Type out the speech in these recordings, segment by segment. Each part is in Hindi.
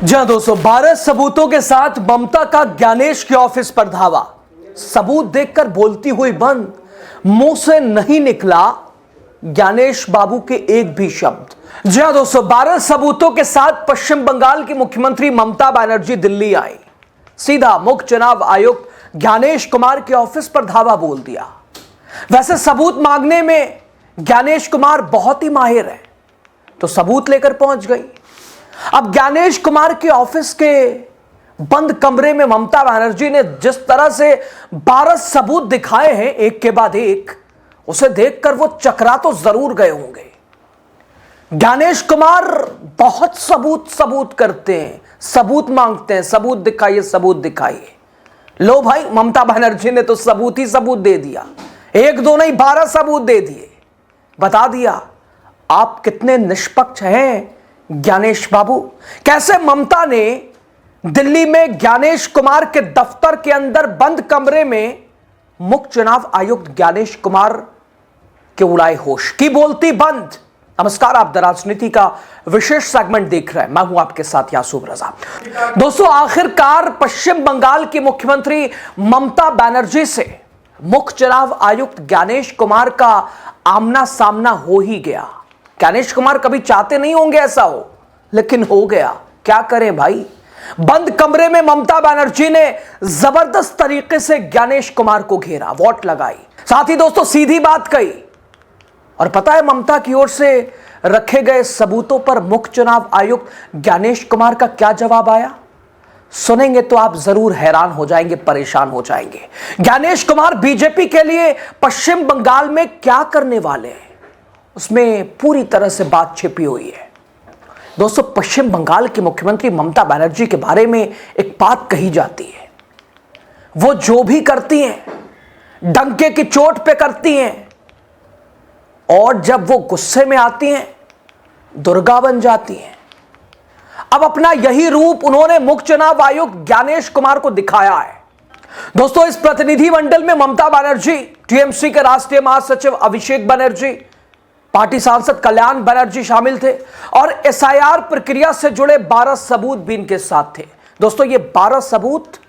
जी हाँ दोस्तों, 12 सबूतों के साथ ममता का ज्ञानेश के ऑफिस पर धावा। सबूत देखकर बोलती हुई बंद, मुंह से नहीं निकला ज्ञानेश बाबू के एक भी शब्द। जी हाँ दोस्तों, 12 सबूतों के साथ पश्चिम बंगाल की मुख्यमंत्री ममता बनर्जी दिल्ली आई। सीधा मुख्य चुनाव आयुक्त ज्ञानेश कुमार के ऑफिस पर धावा बोल दिया। वैसे सबूत मांगने में ज्ञानेश कुमार बहुत ही माहिर है, तो सबूत लेकर पहुंच गई। अब ज्ञानेश कुमार के ऑफिस के बंद कमरे में ममता बनर्जी ने जिस तरह से 12 सबूत दिखाए हैं एक के बाद एक, उसे देखकर वो चकरा तो जरूर गए होंगे। ज्ञानेश कुमार बहुत सबूत करते हैं, सबूत मांगते हैं, सबूत दिखाइए, सबूत दिखाइए। लो भाई, ममता बनर्जी ने तो सबूत ही सबूत दे दिया। एक दो नहीं, 12 सबूत दे दिए। बता दिया आप कितने निष्पक्ष हैं ज्ञानेश बाबू। कैसे ममता ने दिल्ली में ज्ञानेश कुमार के दफ्तर के अंदर बंद कमरे में मुख्य चुनाव आयुक्त ज्ञानेश कुमार के उड़ाए होश की बोलती बंद। नमस्कार, आप द राजनीति का विशेष सेगमेंट देख रहे हैं। मैं हूं आपके साथ यासूब रजा। दोस्तों, आखिरकार पश्चिम बंगाल की मुख्यमंत्री ममता बनर्जी से मुख्य चुनाव आयुक्त ज्ञानेश कुमार का आमना सामना हो ही गया। ज्ञानेश कुमार कभी चाहते नहीं होंगे ऐसा हो, लेकिन हो गया। क्या करें भाई, बंद कमरे में ममता बनर्जी ने जबरदस्त तरीके से ज्ञानेश कुमार को घेरा, वोट लगाई, साथ ही दोस्तों सीधी बात कही। और पता है ममता की ओर से रखे गए सबूतों पर मुख्य चुनाव आयुक्त ज्ञानेश कुमार का क्या जवाब आया? सुनेंगे तो आप जरूर हैरान हो जाएंगे, परेशान हो जाएंगे। ज्ञानेश कुमार बीजेपी के लिए पश्चिम बंगाल में क्या करने वाले हैं, उसमें पूरी तरह से बात छिपी हुई है। दोस्तों, पश्चिम बंगाल की मुख्यमंत्री ममता बनर्जी के बारे में एक बात कही जाती है, वो जो भी करती हैं डंके की चोट पे करती हैं, और जब वो गुस्से में आती हैं दुर्गा बन जाती हैं। अब अपना यही रूप उन्होंने मुख्य चुनाव आयुक्त ज्ञानेश कुमार को दिखाया है। दोस्तों, इस प्रतिनिधिमंडल में ममता बनर्जी, टीएमसी के राष्ट्रीय महासचिव अभिषेक बनर्जी, पार्टी सांसद कल्याण बनर्जी शामिल थे, और एसआईआर प्रक्रिया से जुड़े 12 सबूत भी इनके साथ थे। दोस्तों, ये 12 सबूत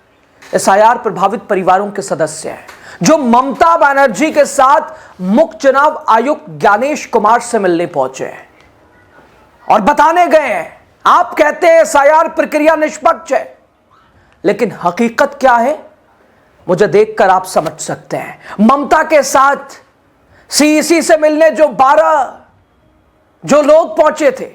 एसआईआर प्रभावित परिवारों के सदस्य हैं, जो ममता बनर्जी के साथ मुख्य चुनाव आयुक्त ज्ञानेश कुमार से मिलने पहुंचे हैं और बताने गए हैं। आप कहते हैं एसआईआर प्रक्रिया निष्पक्ष है, लेकिन हकीकत क्या है मुझे देखकर आप समझ सकते हैं। ममता के साथ सीईसी से मिलने जो 12 लोग पहुंचे थे,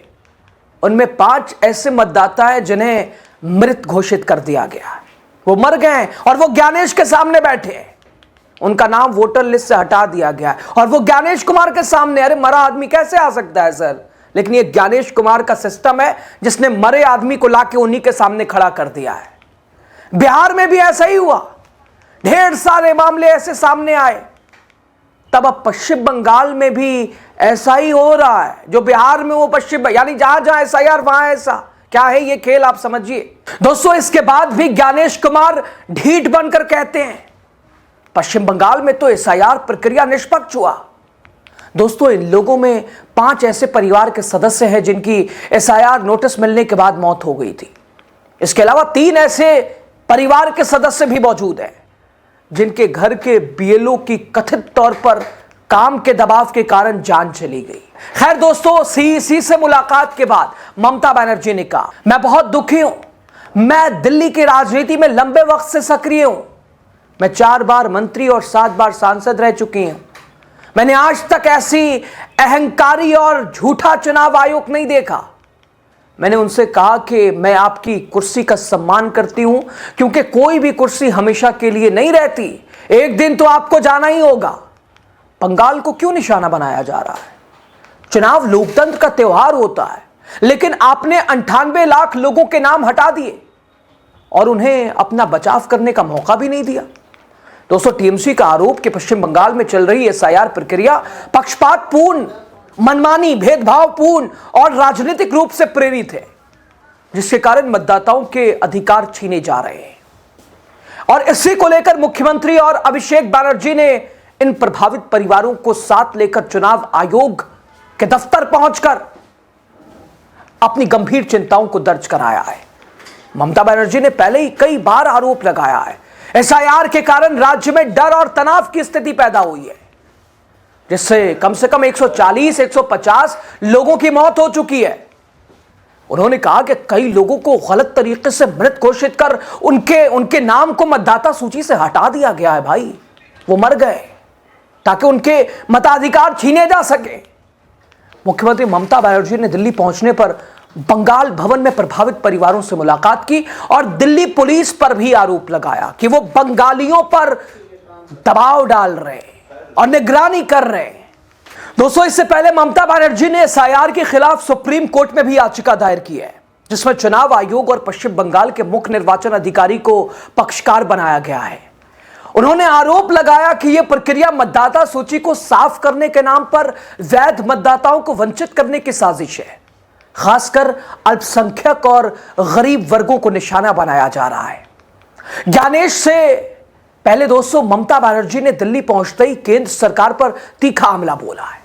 उनमें 5 ऐसे मतदाता हैं जिन्हें मृत घोषित कर दिया गया। वो मर गए हैं और वो ज्ञानेश के सामने बैठे हैं। उनका नाम वोटर लिस्ट से हटा दिया गया है और वो ज्ञानेश कुमार के सामने। अरे, मरा आदमी कैसे आ सकता है सर? लेकिन ये ज्ञानेश कुमार का सिस्टम है जिसने मरे आदमी को लाके उन्हीं के सामने खड़ा कर दिया है। बिहार में भी ऐसा ही हुआ, ढेर सारे मामले ऐसे सामने आए। तब अब पश्चिम बंगाल में भी ऐसा ही हो रहा है। जो बिहार में वो पश्चिम, यानी जहां जहां एसआईआर वहां ऐसा। क्या है ये खेल, आप समझिए। दोस्तों, इसके बाद भी ज्ञानेश कुमार ढीठ बनकर कहते हैं पश्चिम बंगाल में तो एसआईआर प्रक्रिया निष्पक्ष हुआ। दोस्तों, इन लोगों में 5 ऐसे परिवार के सदस्य हैं जिनकी एसआईआर नोटिस मिलने के बाद मौत हो गई थी। इसके अलावा 3 ऐसे परिवार के सदस्य भी मौजूद हैं जिनके घर के बीएलओ की कथित तौर पर काम के दबाव के कारण जान चली गई। खैर दोस्तों, सीईसी से मुलाकात के बाद ममता बनर्जी ने कहा, मैं बहुत दुखी हूं। मैं दिल्ली की राजनीति में लंबे वक्त से सक्रिय हूं। मैं 4 बार मंत्री और 7 बार सांसद रह चुकी हूं। मैंने आज तक ऐसी अहंकारी और झूठा चुनाव आयोग नहीं देखा। मैंने उनसे कहा कि मैं आपकी कुर्सी का सम्मान करती हूं, क्योंकि कोई भी कुर्सी हमेशा के लिए नहीं रहती, एक दिन तो आपको जाना ही होगा। बंगाल को क्यों निशाना बनाया जा रहा है? चुनाव लोकतंत्र का त्योहार होता है, लेकिन आपने 98 लाख लोगों के नाम हटा दिए और उन्हें अपना बचाव करने का मौका भी नहीं दिया। दोस्तों, टीएमसी का आरोप कि पश्चिम बंगाल में चल रही एसआईआर प्रक्रिया पक्षपातपूर्ण, मनमानी, भेदभावपूर्ण और राजनीतिक रूप से प्रेरित है, जिसके कारण मतदाताओं के अधिकार छीने जा रहे हैं। और इसी को लेकर मुख्यमंत्री और अभिषेक बनर्जी ने इन प्रभावित परिवारों को साथ लेकर चुनाव आयोग के दफ्तर पहुंचकर अपनी गंभीर चिंताओं को दर्ज कराया है। ममता बनर्जी ने पहले ही कई बार आरोप लगाया है एसआईआर के कारण राज्य में डर और तनाव की स्थिति पैदा हुई है, जिससे कम से कम 140-150 लोगों की मौत हो चुकी है। उन्होंने कहा कि कई लोगों को गलत तरीके से मृत घोषित कर उनके नाम को मतदाता सूची से हटा दिया गया है। भाई, वो मर गए ताकि उनके मताधिकार छीने जा सके। मुख्यमंत्री ममता बनर्जी ने दिल्ली पहुंचने पर बंगाल भवन में प्रभावित परिवारों से मुलाकात की और दिल्ली पुलिस पर भी आरोप लगाया कि वो बंगालियों पर दबाव डाल रहे और निगरानी कर रहे हैं। दोस्तों, इससे पहले ममता बनर्जी ने एसआईआर के खिलाफ सुप्रीम कोर्ट में भी याचिका दायर की है, जिसमें चुनाव आयोग और पश्चिम बंगाल के मुख्य निर्वाचन अधिकारी को पक्षकार बनाया गया है। उन्होंने आरोप लगाया कि यह प्रक्रिया मतदाता सूची को साफ करने के नाम पर वैध मतदाताओं को वंचित करने की साजिश है। खासकर अल्पसंख्यक और गरीब वर्गों को निशाना बनाया जा रहा है। ज्ञानेश से पहले दोस्तों ममता बनर्जी ने दिल्ली पहुंचते ही केंद्र सरकार पर तीखा हमला बोला है।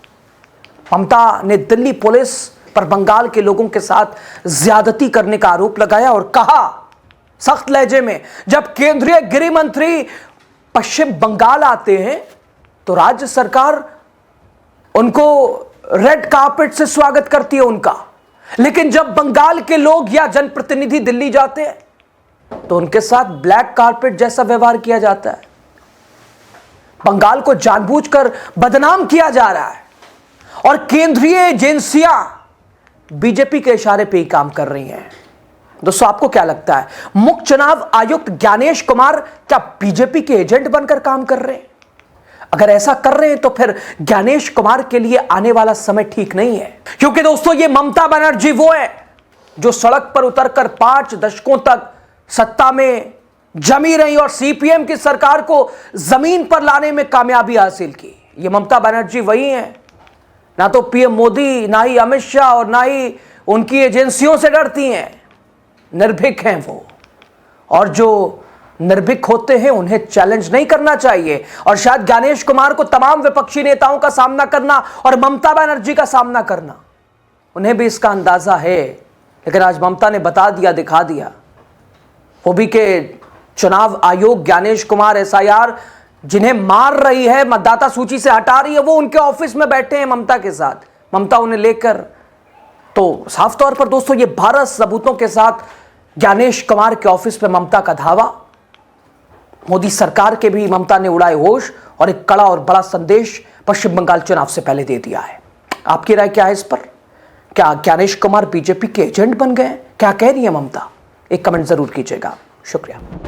ममता ने दिल्ली पुलिस पर बंगाल के लोगों के साथ ज्यादती करने का आरोप लगाया और कहा सख्त लहजे में, जब केंद्रीय गृह मंत्री पश्चिम बंगाल आते हैं तो राज्य सरकार उनको रेड कार्पेट से स्वागत करती है उनका, लेकिन जब बंगाल के लोग या जनप्रतिनिधि दिल्ली जाते हैं तो उनके साथ ब्लैक कार्पेट जैसा व्यवहार किया जाता है। बंगाल को जानबूझकर बदनाम किया जा रहा है और केंद्रीय एजेंसियां बीजेपी के इशारे पे ही काम कर रही हैं। दोस्तों, आपको क्या लगता है, मुख्य चुनाव आयुक्त ज्ञानेश कुमार क्या बीजेपी के एजेंट बनकर काम कर रहे हैं? अगर ऐसा कर रहे हैं तो फिर ज्ञानेश कुमार के लिए आने वाला समय ठीक नहीं है, क्योंकि दोस्तों ये ममता बनर्जी वो है जो सड़क पर उतरकर 5 दशकों तक सत्ता में जमी रही और सीपीएम की सरकार को जमीन पर लाने में कामयाबी हासिल की। ये ममता बनर्जी वही है, ना तो पीएम मोदी, ना ही अमित शाह और ना ही उनकी एजेंसियों से डरती हैं। निर्भीक हैं वो, और जो निर्भीक होते हैं उन्हें चैलेंज नहीं करना चाहिए। और शायद ज्ञानेश कुमार को तमाम विपक्षी नेताओं का सामना करना और ममता बनर्जी का सामना करना, उन्हें भी इसका अंदाजा है। लेकिन आज ममता ने बता दिया, दिखा दिया, वो भी के चुनाव आयोग ज्ञानेश कुमार एसआईआर जिन्हें मार रही है, मतदाता सूची से हटा रही है, वो उनके ऑफिस में बैठे हैं ममता के साथ, ममता उन्हें लेकर। तो साफ तौर पर दोस्तों ये भारत सबूतों के साथ ज्ञानेश कुमार के ऑफिस पे ममता का धावा। मोदी सरकार के भी ममता ने उड़ाए होश और एक कड़ा और बड़ा संदेश पश्चिम बंगाल चुनाव से पहले दे दिया है। आपकी राय क्या है इस पर? क्या ज्ञानेश कुमार बीजेपी के एजेंट बन गए? क्या कह रही है ममता? एक कमेंट जरूर कीजिएगा। शुक्रिया।